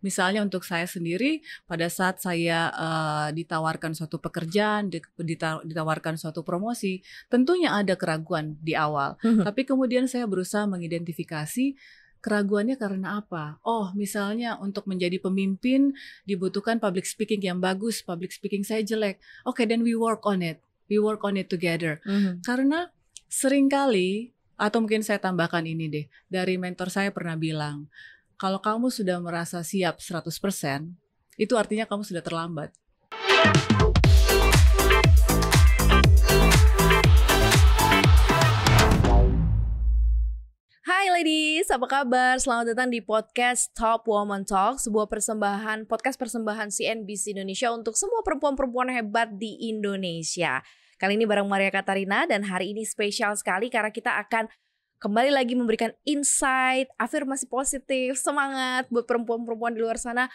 Misalnya untuk saya sendiri, pada saat saya ditawarkan suatu pekerjaan, ditawarkan suatu promosi, tentunya ada keraguan di awal. Tapi kemudian saya berusaha mengidentifikasi keraguannya karena apa? Oh, misalnya untuk menjadi pemimpin dibutuhkan public speaking yang bagus, public speaking saya jelek. Oke, then we work on it. We work on it together. Karena seringkali, atau mungkin saya tambahkan ini deh, dari mentor saya pernah bilang, kalau kamu sudah merasa siap 100%, itu artinya kamu sudah terlambat. Hai ladies, apa kabar? Selamat datang di podcast Top Woman Talk, sebuah podcast persembahan CNBC Indonesia untuk semua perempuan-perempuan hebat di Indonesia. Kali ini bareng Maria Katarina dan hari ini spesial sekali karena kita akan kembali lagi memberikan insight, afirmasi positif, semangat buat perempuan-perempuan di luar sana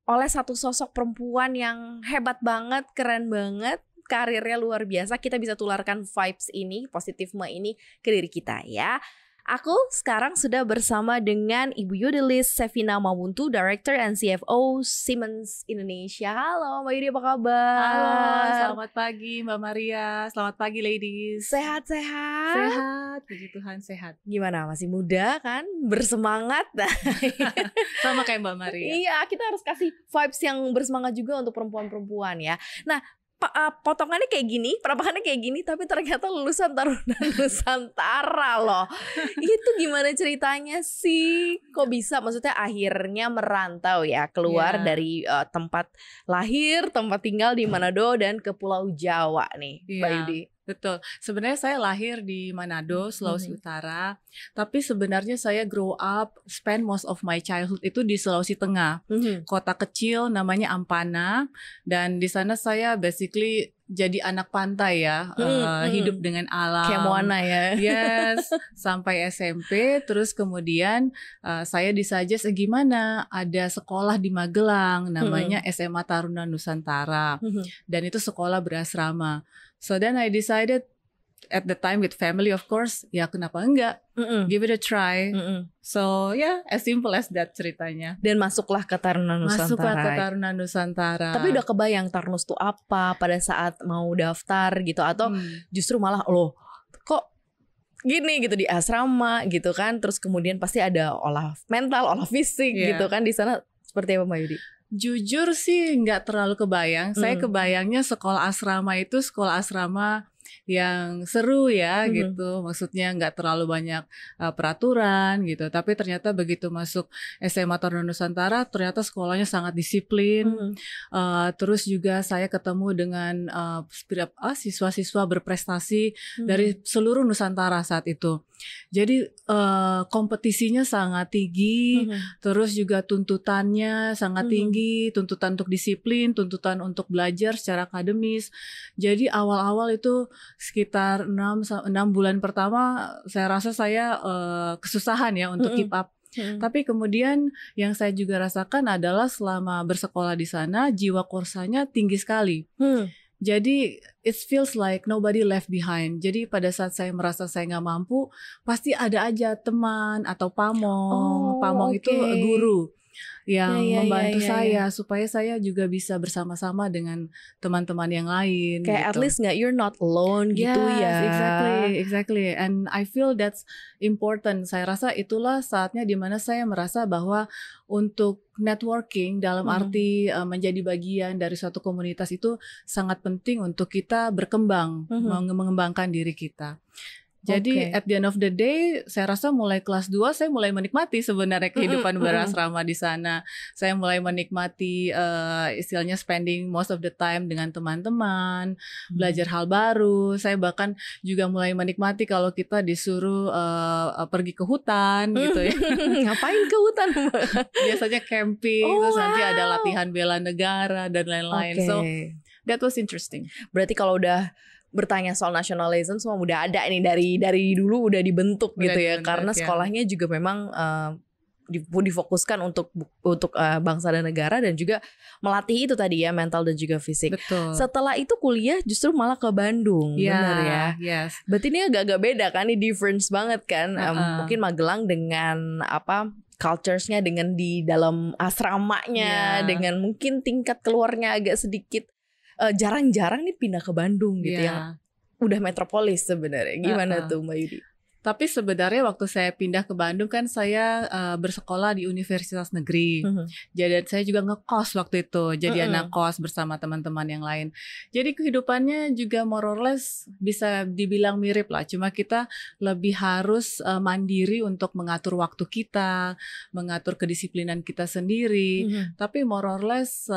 oleh satu sosok perempuan yang hebat banget, keren banget, karirnya luar biasa. Kita bisa tularkan vibes ini, positifme ini ke diri kita ya. Aku sekarang sudah bersama dengan Ibu Yudelis Sevina Mawuntu, Director and CFO Siemens Indonesia. Halo Mbak Yudi, apa kabar? Halo, selamat pagi Mbak Maria. Selamat pagi ladies. Sehat-sehat? Sehat, puji Tuhan sehat. Gimana, masih muda kan? Bersemangat? Sama kayak Mbak Maria. Iya, kita harus kasih vibes yang bersemangat juga untuk perempuan-perempuan ya. Nah, potongannya kayak gini, penampakannya kayak gini, tapi ternyata lulusan Taruna Nusantara loh. Itu gimana ceritanya sih? Kok bisa? Maksudnya akhirnya merantau ya, keluar dari tempat lahir, tempat tinggal di Manado dan ke Pulau Jawa nih, Mbak Yudi. Betul. Sebenarnya saya lahir di Manado, Sulawesi Utara. Tapi sebenarnya saya grow up, spend most of my childhood itu di Sulawesi Tengah. Kota kecil namanya Ampana. Dan di sana saya basically jadi anak pantai ya. Hidup dengan alam. Kayak Moana ya. Yes. Sampai SMP. Terus kemudian saya disuggest gimana? Ada sekolah di Magelang namanya SMA Taruna Nusantara. Dan itu sekolah berasrama. So then I decided at the time with family of course, ya kenapa enggak, give it a try. So as simple as that ceritanya. Dan masuklah ke Taruna Nusantara. Masuklah ke Taruna Nusantara. Tapi udah kebayang Tarnus tuh apa pada saat mau daftar gitu, atau justru malah loh kok gini gitu di asrama gitu kan, terus kemudian pasti ada olah mental, olah fisik gitu kan di sana, seperti apa Mbak Yudi? Jujur sih nggak terlalu kebayang. Saya kebayangnya sekolah asrama itu sekolah asrama yang seru ya gitu. Maksudnya nggak terlalu banyak peraturan gitu. Tapi ternyata begitu masuk SMA Taruna Nusantara, ternyata sekolahnya sangat disiplin. Terus juga saya ketemu dengan siswa-siswa berprestasi dari seluruh Nusantara saat itu. Jadi kompetisinya sangat tinggi, terus juga tuntutannya sangat tinggi, tuntutan untuk disiplin, tuntutan untuk belajar secara akademis. Jadi awal-awal itu sekitar 6 bulan pertama saya rasa saya kesusahan ya untuk keep up. Tapi kemudian yang saya juga rasakan adalah selama bersekolah di sana jiwa korsanya tinggi sekali. Jadi it feels like nobody left behind. Jadi pada saat saya merasa saya nggak mampu, pasti ada aja teman atau pamong. Pamong itu guru yang membantu saya supaya saya juga bisa bersama-sama dengan teman-teman yang lain. Kayak gitu. At least you're not alone gitu ya. Exactly. And I feel that's important. Saya rasa itulah saatnya dimana saya merasa bahwa untuk networking dalam arti menjadi bagian dari suatu komunitas itu sangat penting untuk kita berkembang, mengembangkan diri kita. Jadi at the end of the day, saya rasa mulai kelas 2 saya mulai menikmati sebenarnya kehidupan berasrama di sana. Saya mulai menikmati istilahnya spending most of the time dengan teman-teman, belajar hal baru. Saya bahkan juga mulai menikmati kalau kita disuruh pergi ke hutan gitu ya. Ngapain ke hutan? Biasanya camping, terus nanti ada latihan bela negara dan lain-lain. So that was interesting. Berarti kalau udah bertanya soal nasionalisme semua udah ada nih dari dulu udah dibentuk gitu ya, karena sekolahnya juga memang difokuskan untuk bangsa dan negara dan juga melatih itu tadi ya, mental dan juga fisik. Betul. Setelah itu kuliah justru malah ke Bandung, benar ya? Yes. Berarti ini agak-agak beda kan, ini difference banget kan. Mungkin Magelang dengan cultures-nya, dengan di dalam asramanya, dengan mungkin tingkat keluarnya agak sedikit jarang-jarang nih pindah ke Bandung gitu yang udah metropolis sebenarnya. Gimana tuh Mbak Yudi? Tapi sebenarnya waktu saya pindah ke Bandung kan saya bersekolah di Universitas Negeri. Jadi saya juga ngekos waktu itu. Jadi anak kos bersama teman-teman yang lain. Jadi kehidupannya juga more or less bisa dibilang mirip lah. Cuma kita lebih harus mandiri untuk mengatur waktu kita, mengatur kedisiplinan kita sendiri. Tapi more or less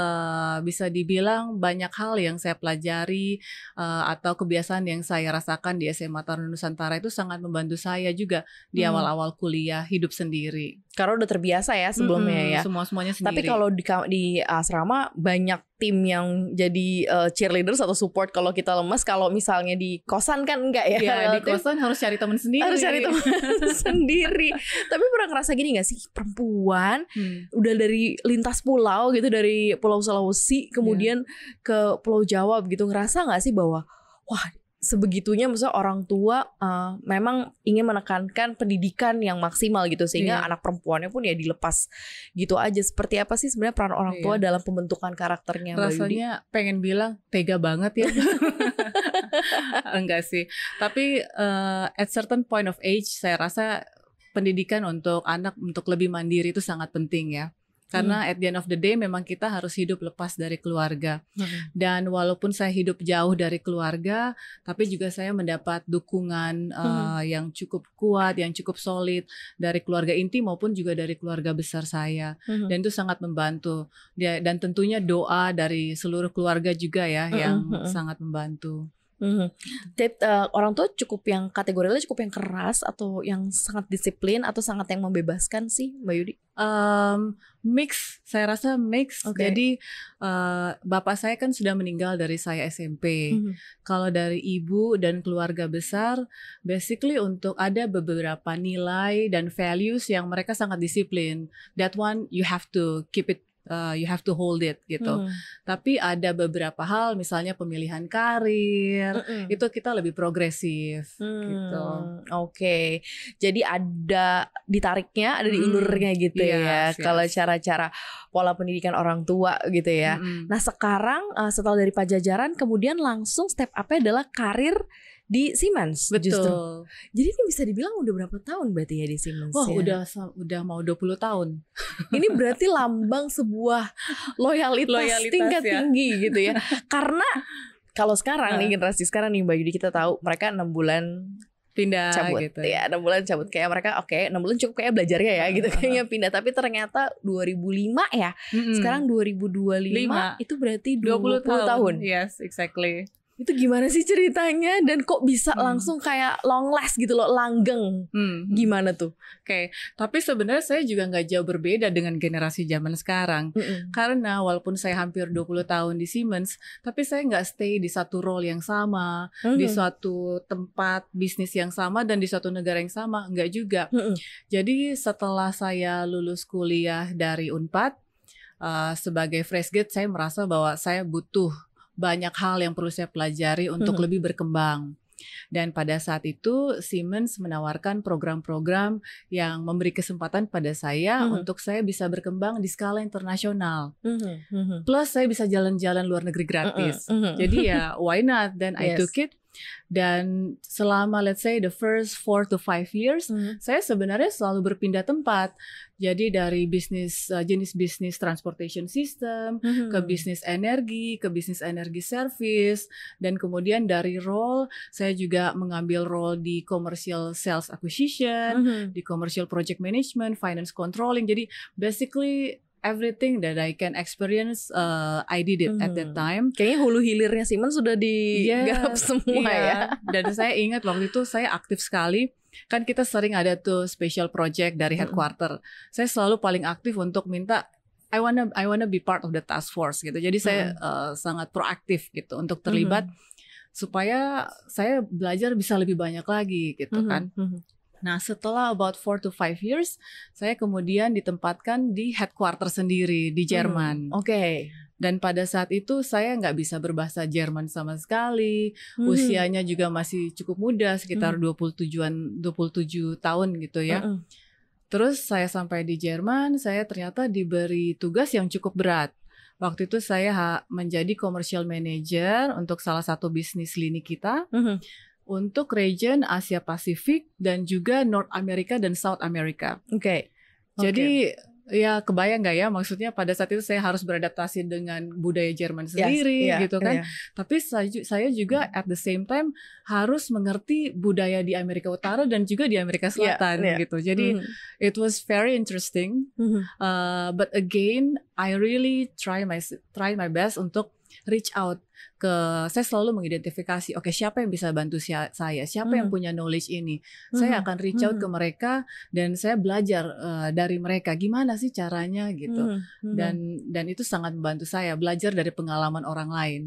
bisa dibilang banyak hal yang saya pelajari atau kebiasaan yang saya rasakan di SMA Taruna Nusantara itu sangat membantu saya juga di awal-awal kuliah hidup sendiri. Karena udah terbiasa ya sebelumnya ya. Semuanya sendiri. Tapi kalau di asrama banyak tim yang jadi cheerleaders atau support kalau kita lemas. Kalau misalnya di kosan kan enggak ya. Iya, di kosan harus cari teman sendiri. Harus cari teman sendiri. Tapi pernah ngerasa gini gak sih, perempuan udah dari lintas pulau gitu, dari Pulau Sulawesi kemudian ke Pulau Jawa gitu, ngerasa gak sih bahwa wah, sebegitunya maksudnya orang tua memang ingin menekankan pendidikan yang maksimal gitu sehingga anak perempuannya pun ya dilepas gitu aja. Seperti apa sih sebenarnya peran orang tua dalam pembentukan karakternya Mbak Yudi? Rasanya pengen bilang tega banget ya. Enggak sih. Tapi at certain point of age saya rasa pendidikan untuk anak untuk lebih mandiri itu sangat penting ya. Karena at the end of the day memang kita harus hidup lepas dari keluarga. Dan walaupun saya hidup jauh dari keluarga, tapi juga saya mendapat dukungan yang cukup kuat, yang cukup solid dari keluarga inti maupun juga dari keluarga besar saya. Dan itu sangat membantu. Dan tentunya doa dari seluruh keluarga juga ya yang sangat membantu. Orang tua cukup yang kategorinya cukup yang keras atau yang sangat disiplin atau sangat yang membebaskan sih Mbak Yudi? Mix, saya rasa mix. Jadi bapak saya kan sudah meninggal dari saya SMP. Kalau dari ibu dan keluarga besar, basically untuk ada beberapa nilai dan values yang mereka sangat disiplin. That one you have to keep it. You have to hold it gitu. Tapi ada beberapa hal, misalnya pemilihan karir, itu kita lebih progresif gitu. Oke. Jadi ada ditariknya, ada diulurnya gitu ya. Kalau cara-cara pola pendidikan orang tua gitu ya. Nah sekarang setelah dari Pajajaran, kemudian langsung step up-nya adalah karir di Siemens. Betul. Justru. Jadi ini bisa dibilang udah berapa tahun berarti ya di Siemens? Wah, ya? udah mau 20 tahun. Ini berarti lambang sebuah loyalitas tingkat tinggi gitu ya. Karena kalau sekarang nih generasi sekarang nih Mbak Yudi, kita tahu mereka 6 bulan pindah cabut gitu. Ya 6 bulan cabut, kayak mereka 6 bulan cukup kayak belajarnya ya gitu, kayaknya pindah. Tapi ternyata 2005 ya, sekarang 2025 itu berarti 20 tahun. Yes, exactly. Itu gimana sih ceritanya dan kok bisa langsung kayak long last gitu loh, langgeng? Gimana tuh? Oke, tapi sebenarnya saya juga nggak jauh berbeda dengan generasi zaman sekarang. Karena walaupun saya hampir 20 tahun di Siemens, tapi saya nggak stay di satu role yang sama, di suatu tempat bisnis yang sama dan di suatu negara yang sama, nggak juga. Jadi setelah saya lulus kuliah dari Unpad, sebagai fresh grad saya merasa bahwa saya butuh banyak hal yang perlu saya pelajari untuk lebih berkembang. Dan pada saat itu Siemens menawarkan program-program yang memberi kesempatan pada saya untuk saya bisa berkembang di skala internasional. Plus saya bisa jalan-jalan luar negeri gratis. Jadi ya why not? Then I took it. Dan selama let's say the first 4 to 5 years, saya sebenarnya selalu berpindah tempat. Jadi dari jenis bisnis transportation system, ke bisnis energi service, dan kemudian dari role saya juga mengambil role di commercial sales acquisition, di commercial project management, finance controlling. Jadi basically everything that I can experience, I did it at that time. Kayaknya hulu hilirnya Siemens sudah digarap semua ya. Dan saya ingat waktu itu saya aktif sekali. Kan kita sering ada tuh special project dari headquarter. Saya selalu paling aktif untuk minta I wanna be part of the task force gitu. Jadi saya sangat proaktif gitu untuk terlibat supaya saya belajar bisa lebih banyak lagi gitu kan. Nah setelah about 4 to 5 years, saya kemudian ditempatkan di headquarter sendiri di Jerman. Dan pada saat itu saya nggak bisa berbahasa Jerman sama sekali. Usianya juga masih cukup muda, sekitar 27 tahun gitu ya. Terus saya sampai di Jerman, saya ternyata diberi tugas yang cukup berat. Waktu itu saya menjadi commercial manager untuk salah satu bisnis lini kita untuk region Asia Pasifik dan juga North America dan South America. Oke. Jadi ya kebayang nggak ya, maksudnya pada saat itu saya harus beradaptasi dengan budaya Jerman sendiri gitu kan. Tapi saya juga at the same time harus mengerti budaya di Amerika Utara dan juga di Amerika Selatan gitu. Jadi it was very interesting. But again, I really try my best untuk reach out ke, saya selalu mengidentifikasi, oke, siapa yang bisa bantu saya, siapa yang punya knowledge ini, saya akan reach out ke mereka dan saya belajar dari mereka gimana sih caranya gitu. Dan itu sangat membantu saya belajar dari pengalaman orang lain.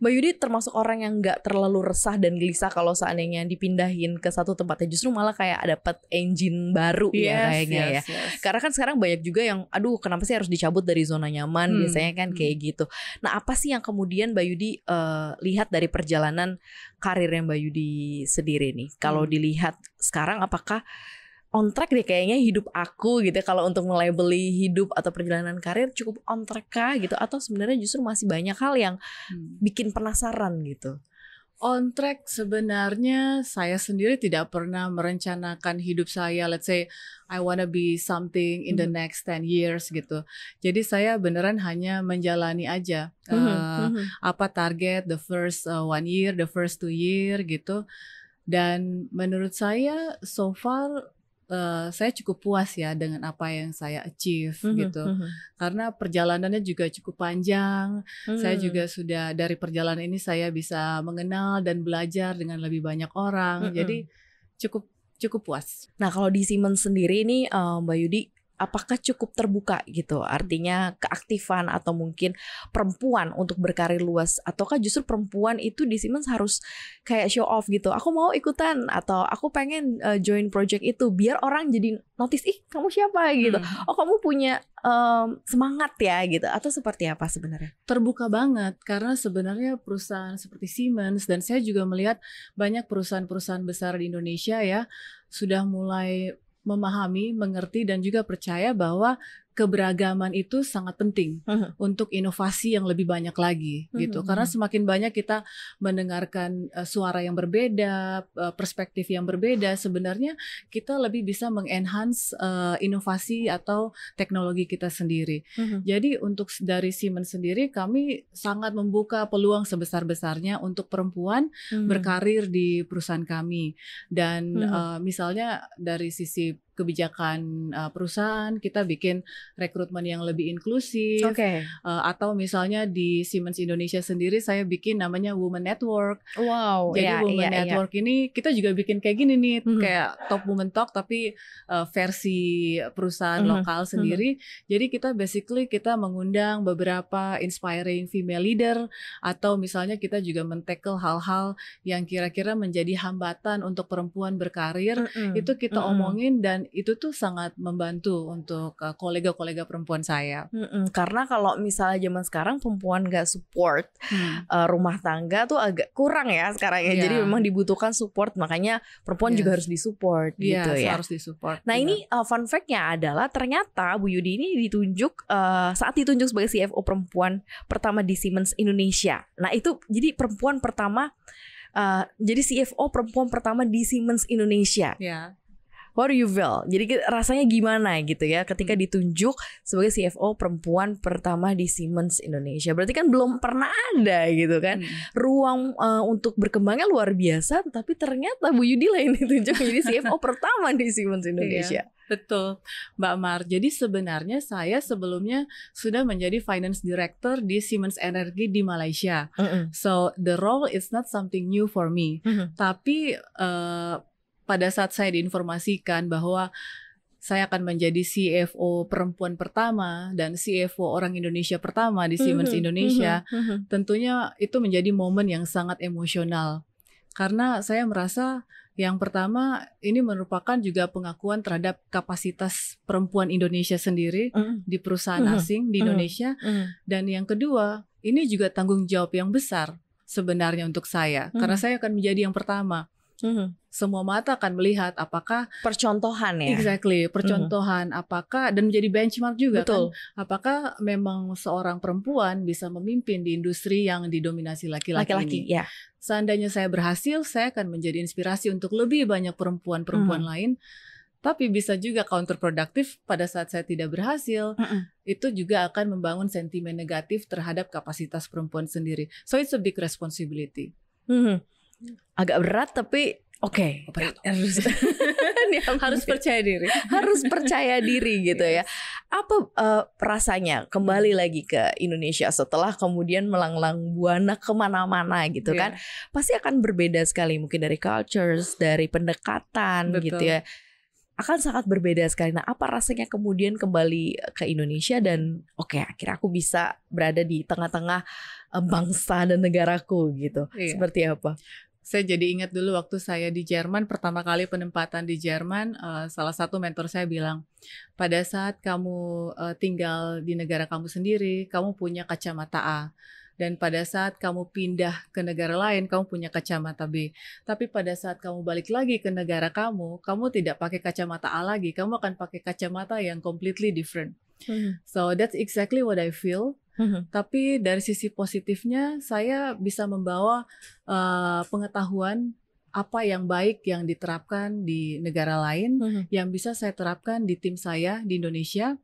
Mbak Yudi termasuk orang yang nggak terlalu resah dan gelisah kalau seandainya dipindahin ke satu tempat, justru malah kayak dapat engine baru kayaknya. Karena kan sekarang banyak juga yang aduh kenapa sih harus dicabut dari zona nyaman, biasanya kan kayak gitu. Nah, apa sih yang kemudian Mbak Yudi lihat dari perjalanan karirnya Mbak Yudi sendiri nih? Kalau dilihat sekarang, apakah on track deh kayaknya hidup aku gitu? Kalau untuk melabeli hidup atau perjalanan karir cukup on track kah gitu? Atau sebenarnya justru masih banyak hal yang bikin penasaran gitu? On track sebenarnya saya sendiri tidak pernah merencanakan hidup saya, let's say I wanna be something in the next 10 years gitu. Jadi saya beneran hanya menjalani aja apa target the first 1 year, the first 2 year gitu. Dan menurut saya so far saya cukup puas ya dengan apa yang saya achieve gitu. Karena perjalanannya juga cukup panjang. Saya juga sudah dari perjalanan ini saya bisa mengenal dan belajar dengan lebih banyak orang. Jadi cukup puas. Nah, kalau di Siemens sendiri nih Mbak Yudi, apakah cukup terbuka gitu? Artinya keaktifan atau mungkin perempuan untuk berkarir luas, ataukah justru perempuan itu di Siemens harus kayak show off gitu? Aku mau ikutan atau aku pengen join project itu biar orang jadi notice, ih kamu siapa gitu. Oh kamu punya semangat ya gitu, atau seperti apa sebenarnya? Terbuka banget karena sebenarnya perusahaan seperti Siemens, dan saya juga melihat banyak perusahaan-perusahaan besar di Indonesia ya sudah mulai memahami, mengerti, dan juga percaya bahwa keberagaman itu sangat penting untuk inovasi yang lebih banyak lagi gitu. Karena semakin banyak kita mendengarkan suara yang berbeda, perspektif yang berbeda, sebenarnya kita lebih bisa mengenhance inovasi atau teknologi kita sendiri. Jadi untuk dari Siemens sendiri, kami sangat membuka peluang sebesar-besarnya untuk perempuan berkarir di perusahaan kami. Dan misalnya dari sisi kebijakan perusahaan, kita bikin rekrutmen yang lebih inklusif. Atau misalnya di Siemens Indonesia sendiri saya bikin namanya Women Network. Wow. Jadi Women Network ini kita juga bikin kayak gini nih, kayak Top Women Talk tapi versi perusahaan lokal sendiri. Jadi kita basically kita mengundang beberapa inspiring female leader, atau misalnya kita juga men-tackle hal-hal yang kira-kira menjadi hambatan untuk perempuan berkarir. Itu kita omongin dan itu tuh sangat membantu untuk kolega-kolega perempuan saya. Karena kalau misalnya zaman sekarang perempuan gak support rumah tangga tuh agak kurang ya sekarang ya. Jadi memang dibutuhkan support, makanya perempuan juga harus disupport gitu ya. Harus disupport. Nah ini fun fact-nya adalah ternyata Bu Yudi ini ditunjuk saat ditunjuk sebagai CFO perempuan pertama di Siemens Indonesia. Nah itu jadi perempuan pertama, jadi CFO perempuan pertama di Siemens Indonesia. What do you feel? Jadi rasanya gimana gitu ya ketika ditunjuk sebagai CFO perempuan pertama di Siemens Indonesia? Berarti kan belum pernah ada gitu kan. Ruang untuk berkembangnya luar biasa, tapi ternyata Bu Yudi lah yang ditunjuk menjadi CFO pertama di Siemens Indonesia. Betul, Mbak Mar. Jadi sebenarnya saya sebelumnya sudah menjadi Finance Director di Siemens Energy di Malaysia. So the role is not something new for me. Tapi pada saat saya diinformasikan bahwa saya akan menjadi CFO perempuan pertama dan CFO orang Indonesia pertama di Siemens Indonesia, tentunya itu menjadi momen yang sangat emosional. Karena saya merasa yang pertama ini merupakan juga pengakuan terhadap kapasitas perempuan Indonesia sendiri di perusahaan asing di Indonesia. Dan yang kedua, ini juga tanggung jawab yang besar sebenarnya untuk saya. Karena saya akan menjadi yang pertama Semua mata akan melihat apakah Percontohan ya. exactly percontohan apakah, dan menjadi benchmark juga Betul. kan, apakah memang seorang perempuan bisa memimpin di industri yang didominasi laki-laki Laki-laki ini. ya. Seandainya saya berhasil, saya akan menjadi inspirasi untuk lebih banyak perempuan-perempuan lain. Tapi bisa juga counterproductive pada saat saya tidak berhasil. Itu juga akan membangun sentimen negatif terhadap kapasitas perempuan sendiri. So it's a big responsibility. Agak berat tapi oke. Harus percaya diri. Harus percaya diri gitu ya. Apa rasanya kembali lagi ke Indonesia setelah kemudian melanglang buana kemana-mana gitu kan? Pasti akan berbeda sekali mungkin dari cultures, dari pendekatan. Betul. Gitu ya. Akan sangat berbeda sekali. Nah, apa rasanya kemudian kembali ke Indonesia dan oke, akhirnya aku bisa berada di tengah-tengah bangsa dan negaraku gitu. Seperti apa? Saya jadi ingat dulu waktu saya di Jerman, pertama kali penempatan di Jerman, salah satu mentor saya bilang, pada saat kamu tinggal di negara kamu sendiri, kamu punya kacamata A. Dan pada saat kamu pindah ke negara lain, kamu punya kacamata B. Tapi pada saat kamu balik lagi ke negara kamu tidak pakai kacamata A lagi, kamu akan pakai kacamata yang completely different. So that's exactly what I feel. Tapi dari sisi positifnya, saya bisa membawa pengetahuan apa yang baik yang diterapkan di negara lain, yang bisa saya terapkan di tim saya di Indonesia.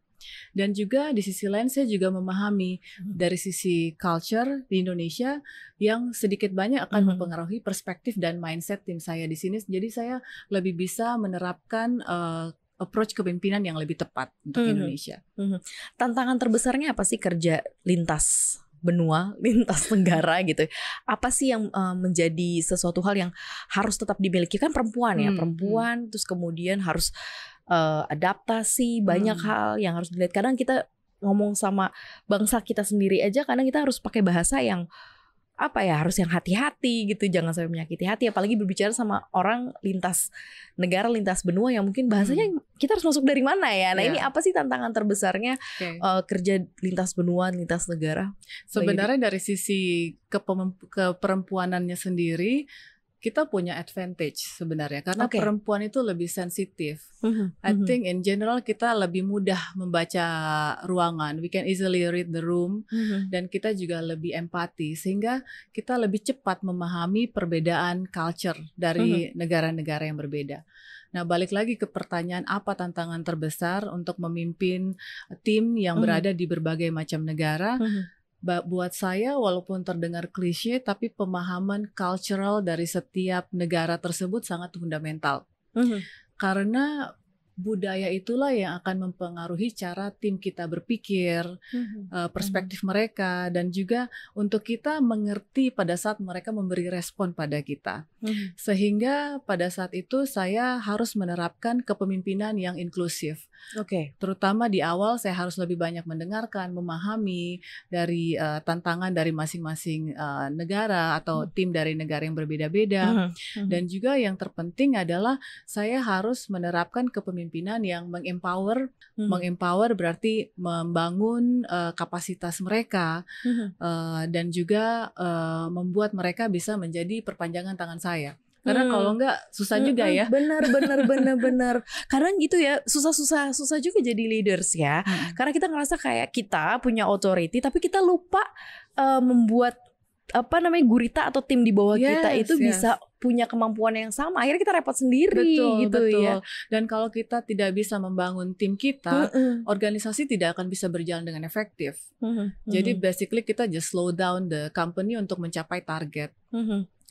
Dan juga di sisi lain saya juga memahami dari sisi culture di Indonesia yang sedikit banyak akan mempengaruhi perspektif dan mindset tim saya di sini. Jadi saya lebih bisa menerapkan approach kepemimpinan yang lebih tepat untuk Indonesia. Tantangan terbesarnya apa sih kerja lintas benua, lintas negara gitu? Apa sih yang menjadi sesuatu hal yang harus tetap dimiliki? Kan perempuan ya, perempuan terus kemudian harus adaptasi, banyak hal yang harus dilihat. Kadang kita ngomong sama bangsa kita sendiri aja, kadang kita harus pakai bahasa yang apa ya, harus yang hati-hati gitu, jangan sampai menyakiti hati. Apalagi berbicara sama orang lintas negara, lintas benua yang mungkin bahasanya kita harus masuk dari mana ya. Nah ini apa sih tantangan terbesarnya kerja lintas benua, lintas negara? Sebenarnya dari sisi keperempuanannya sendiri, kita punya advantage sebenarnya karena perempuan itu lebih sensitif. I think in general kita lebih mudah membaca ruangan. We can easily read the room dan kita juga lebih empati sehingga kita lebih cepat memahami perbedaan culture dari negara-negara yang berbeda. Nah, balik lagi ke pertanyaan apa tantangan terbesar untuk memimpin tim yang berada di berbagai macam negara. Buat saya walaupun terdengar klise tapi pemahaman cultural dari setiap negara tersebut sangat fundamental. Karena budaya itulah yang akan mempengaruhi cara tim kita berpikir, perspektif mereka, dan juga untuk kita mengerti pada saat mereka memberi respon pada kita. Sehingga pada saat itu saya harus menerapkan kepemimpinan yang inklusif. Terutama di awal saya harus lebih banyak mendengarkan, memahami dari tantangan dari masing-masing negara atau tim dari negara yang berbeda-beda. Dan juga yang terpenting adalah saya harus menerapkan kepemimpinan yang mengempower. Mengempower berarti membangun kapasitas mereka dan juga membuat mereka bisa menjadi perpanjangan tangan saya. Karena kalau enggak susah juga ya. Benar. Kadang gitu ya, susah juga jadi leaders ya. Karena kita ngerasa kayak kita punya authority, tapi kita lupa membuat gurita atau tim di bawah kita itu bisa punya kemampuan yang sama. Akhirnya kita repot sendiri. Betul. Ya. Dan kalau kita tidak bisa membangun tim kita, organisasi tidak akan bisa berjalan dengan efektif. Jadi basically kita just slow down the company untuk mencapai target.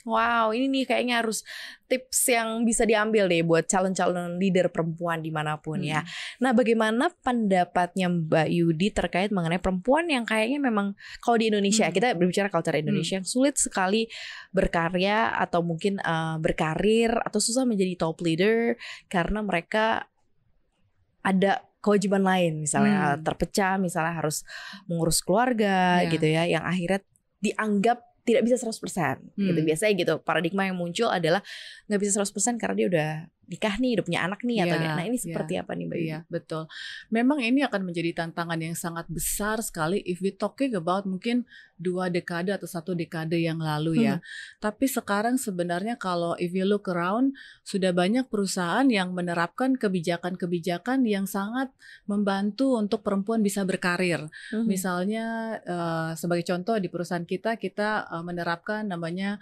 Wow, ini nih kayaknya harus tips yang bisa diambil deh buat calon-calon leader perempuan dimanapun ya. Nah, bagaimana pendapatnya Mbak Yudi terkait mengenai perempuan yang kayaknya memang kalau di Indonesia, kita berbicara culture Indonesia yang sulit sekali berkarya atau mungkin berkarir atau susah menjadi top leader karena mereka ada kewajiban lain, misalnya terpecah, misalnya harus mengurus keluarga gitu ya, yang akhirnya dianggap tidak bisa 100% gitu. Biasanya gitu, paradigma yang muncul adalah nggak bisa 100% karena dia udah nikah nih, udah punya anak nih atau Iya, nah ini iya, seperti apa nih Mbak Yudi? iya, betul. Memang ini akan menjadi tantangan yang sangat besar sekali if we talking about mungkin 2 dekade atau 1 dekade yang lalu ya. Tapi sekarang sebenarnya kalau if you look around, sudah banyak perusahaan yang menerapkan kebijakan-kebijakan yang sangat membantu untuk perempuan bisa berkarir. Misalnya sebagai contoh di perusahaan kita menerapkan namanya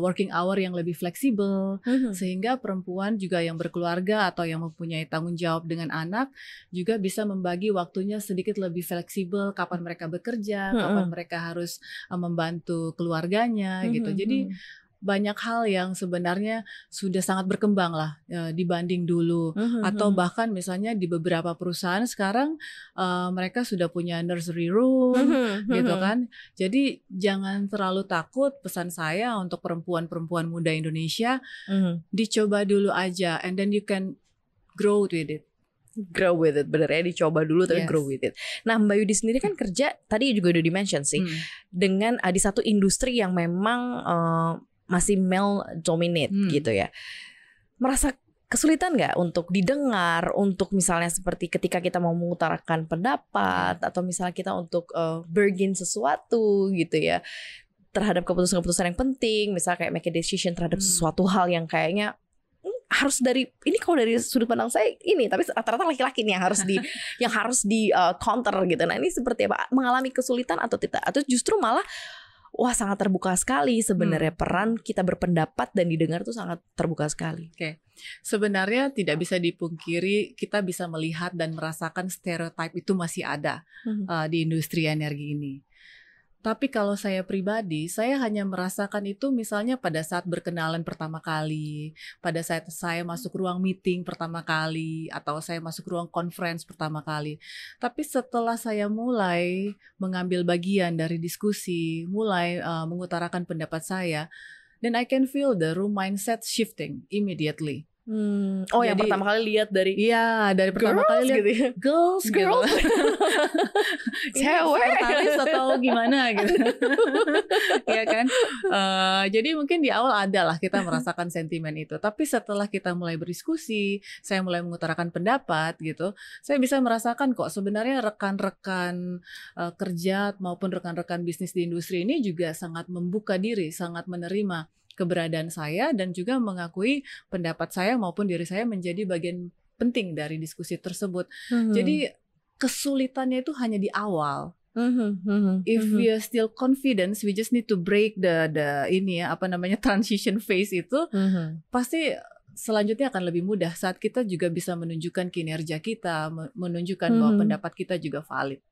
working hour yang lebih fleksibel, sehingga perempuan juga yang berkeluarga atau yang mempunyai tanggung jawab dengan anak juga bisa membagi waktunya sedikit lebih fleksibel, kapan mereka bekerja, kapan mereka harus membantu keluarganya gitu. Jadi banyak hal yang sebenarnya sudah sangat berkembang lah dibanding dulu, atau bahkan misalnya di beberapa perusahaan sekarang mereka sudah punya nursery room gitu kan. Jadi jangan terlalu takut, pesan saya untuk perempuan-perempuan muda Indonesia, dicoba dulu aja and then you can grow with it. Grow with it, bener ya, dicoba dulu tapi Yes. grow with it. Nah Mbak Yudi sendiri kan kerja, tadi juga udah di-mention sih, dengan di satu industri yang memang masih male dominate gitu ya. Merasa kesulitan nggak untuk didengar, untuk misalnya seperti ketika kita mau mengutarakan pendapat, atau misalnya kita untuk bergin sesuatu gitu ya, terhadap keputusan-keputusan yang penting, misalnya kayak make a decision terhadap sesuatu hal yang kayaknya harus dari ini, kalau dari sudut pandang saya ini, tapi rata-rata laki-laki nih yang harus di counter gitu. Nah ini seperti apa, mengalami kesulitan atau tidak, atau justru malah wah sangat terbuka sekali sebenarnya peran kita berpendapat dan didengar tuh sangat terbuka sekali. Oke. Sebenarnya tidak bisa dipungkiri, kita bisa melihat dan merasakan stereotip itu masih ada di industri energi ini. Tapi kalau saya pribadi, saya hanya merasakan itu misalnya pada saat berkenalan pertama kali, pada saat saya masuk ruang meeting pertama kali, atau saya masuk ruang conference pertama kali. Tapi setelah saya mulai mengambil bagian dari diskusi, mulai mengutarakan pendapat saya, then I can feel the room mindset shifting immediately. Oh, yang pertama kali lihat dari dari pertama kali lihat gitu ya. girls gitu. Cewek atau gimana gitu. Ya kan. Jadi mungkin di awal ada lah kita merasakan sentimen itu. Tapi setelah kita mulai berdiskusi, saya mulai mengutarakan pendapat gitu, saya bisa merasakan kok sebenarnya rekan-rekan kerja maupun rekan-rekan bisnis di industri ini juga sangat membuka diri, sangat menerima keberadaan saya dan juga mengakui pendapat saya maupun diri saya menjadi bagian penting dari diskusi tersebut. Jadi kesulitannya itu hanya di awal. If we are still confident, we just need to break the transition phase itu. Pasti selanjutnya akan lebih mudah saat kita juga bisa menunjukkan kinerja kita, menunjukkan bahwa pendapat kita juga valid.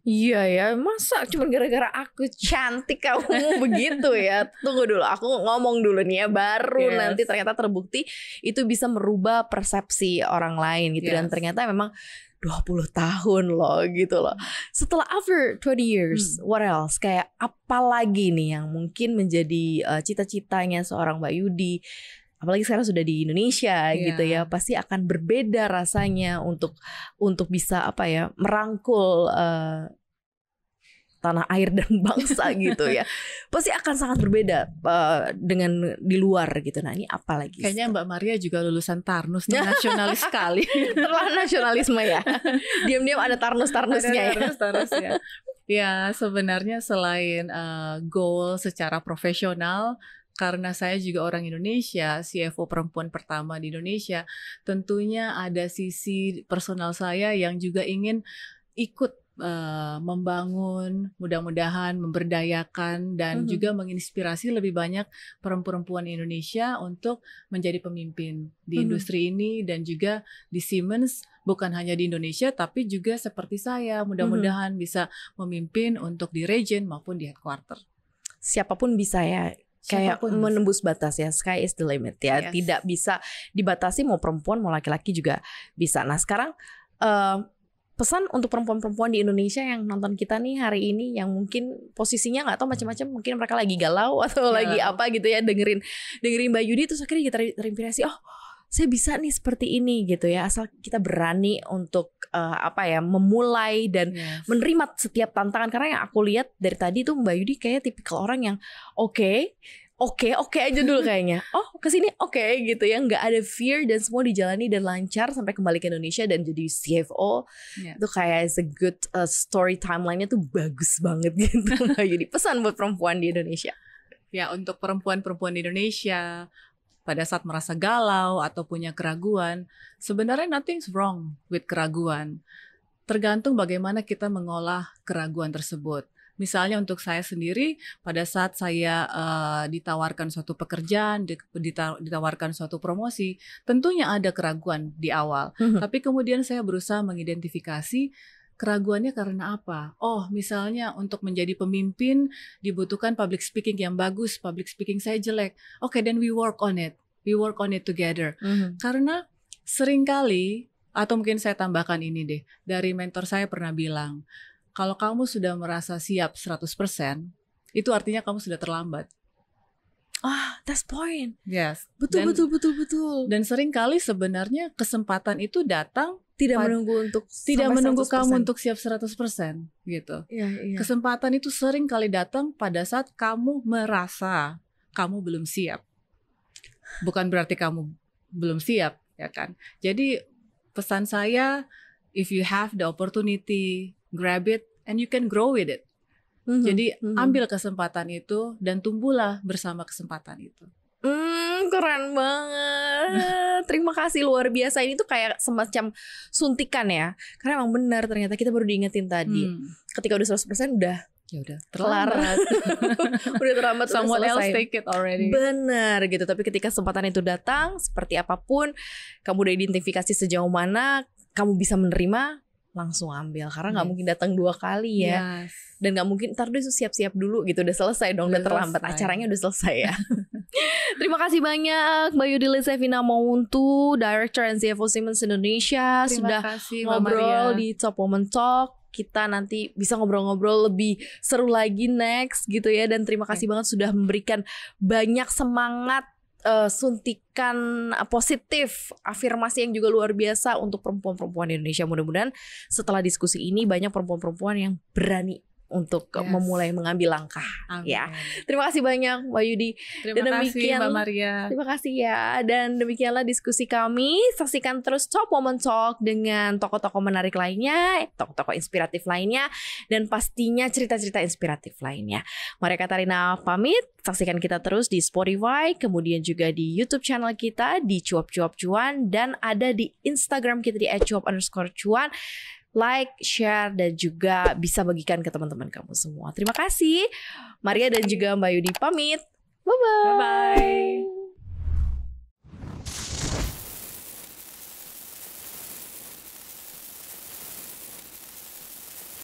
Iya ya, masa cuma gara-gara aku cantik kamu begitu ya? Tunggu dulu, aku ngomong dulu nih ya, baru nanti ternyata terbukti itu bisa merubah persepsi orang lain gitu. Dan ternyata memang 20 tahun loh gitu loh. Setelah after 20 years, what else? Kayak apa lagi nih yang mungkin menjadi cita-citanya seorang Mbak Yudi? Apalagi sekarang sudah di Indonesia gitu ya, pasti akan berbeda rasanya untuk bisa merangkul tanah air dan bangsa gitu ya. Pasti akan sangat berbeda dengan di luar gitu. Nah ini apa lagi? Kayaknya Mbak Maria juga lulusan Tarnus, nasionalis sekali. Terlalu nasionalisme ya. Diam-diam ada Tarnus-Tarnusnya ya. Ya sebenarnya selain goal secara profesional, karena saya juga orang Indonesia, CFO perempuan pertama di Indonesia, tentunya ada sisi personal saya yang juga ingin ikut membangun, mudah-mudahan memberdayakan dan juga menginspirasi lebih banyak perempuan Indonesia untuk menjadi pemimpin di industri ini dan juga di Siemens, bukan hanya di Indonesia tapi juga seperti saya, mudah-mudahan bisa memimpin untuk di region maupun di headquarter. Siapapun bisa ya. Kayak menembus batas ya, sky is the limit ya. Tidak bisa dibatasi, mau perempuan mau laki-laki juga bisa. Nah sekarang pesan untuk perempuan-perempuan di Indonesia yang nonton kita nih hari ini, yang mungkin posisinya nggak tahu macam-macam, mungkin mereka lagi galau atau lagi apa gitu ya, dengerin Mbak Yudi terus akhirnya kita terinspirasi, oh saya bisa nih seperti ini gitu ya, asal kita berani untuk memulai dan menerima setiap tantangan. Karena yang aku lihat dari tadi tuh Mbak Yudi kayak tipikal orang yang oke aja dulu kayaknya. Oh kesini oke gitu ya, nggak ada fear dan semua dijalani dan lancar sampai kembali ke Indonesia dan jadi CFO. Itu kayak is a good story timelinenya tuh bagus banget gitu. Jadi pesan buat perempuan di Indonesia. Ya, untuk perempuan-perempuan di Indonesia pada saat merasa galau atau punya keraguan, sebenarnya nothing's wrong with keraguan. Tergantung bagaimana kita mengolah keraguan tersebut. Misalnya untuk saya sendiri, pada saat saya ditawarkan suatu pekerjaan, ditawarkan suatu promosi, tentunya ada keraguan di awal. Tapi kemudian saya berusaha mengidentifikasi keraguannya karena apa? Oh, misalnya untuk menjadi pemimpin dibutuhkan public speaking yang bagus, public speaking saya jelek. Oke, then we work on it. We work on it together. Karena seringkali, atau mungkin saya tambahkan ini deh, dari mentor saya pernah bilang, kalau kamu sudah merasa siap 100%, itu artinya kamu sudah terlambat. That's point. Yes. Betul. Dan seringkali sebenarnya kesempatan itu datang tidak menunggu kamu untuk siap 100% gitu. Iya. Kesempatan itu sering kali datang pada saat kamu merasa kamu belum siap. Bukan berarti kamu belum siap, ya kan? Jadi pesan saya, if you have the opportunity, grab it and you can grow with it. Jadi ambil kesempatan itu dan tumbuhlah bersama kesempatan itu. Keren banget. Terima kasih, luar biasa. Ini tuh kayak semacam suntikan ya. Karena emang benar ternyata kita baru diingetin tadi. Ketika udah 100% udah terlambat. Udah terlambat. Someone else take it already. Benar gitu. Tapi ketika kesempatan itu datang, seperti apapun, kamu udah identifikasi sejauh mana kamu bisa menerima, langsung ambil. Karena gak mungkin datang 2 kali ya. Dan gak mungkin ntar dulu siap-siap dulu gitu. Udah selesai dong, udah terlambat. Acaranya udah selesai ya. Terima kasih banyak Mbak Yudi Lizevina Mauntu, Director and CFO Siemens Indonesia. Sudah ngobrol di Top Woman Talk. Kita nanti bisa ngobrol-ngobrol lebih seru lagi next gitu ya. Dan terima kasih banget sudah memberikan banyak semangat, suntikan positif, afirmasi yang juga luar biasa untuk perempuan-perempuan di Indonesia. Mudah-mudahan setelah diskusi ini banyak perempuan-perempuan yang berani untuk memulai mengambil langkah. Ya. Terima kasih banyak Mbak Yudi. Terima kasih Mbak Maria. Terima kasih ya. Dan demikianlah diskusi kami. Saksikan terus Top Woman Talk dengan tokoh-tokoh menarik lainnya, tokoh-tokoh inspiratif lainnya, dan pastinya cerita-cerita inspiratif lainnya. Maria Katarina pamit. Saksikan kita terus di Spotify, kemudian juga di YouTube channel kita di Cuap-Cuap Cuan, dan ada di Instagram kita di @cuap_cuan. Like, share, dan juga bisa bagikan ke teman-teman kamu semua. Terima kasih. Maria dan juga Mbak Yudi pamit. Bye-bye. Bye-bye.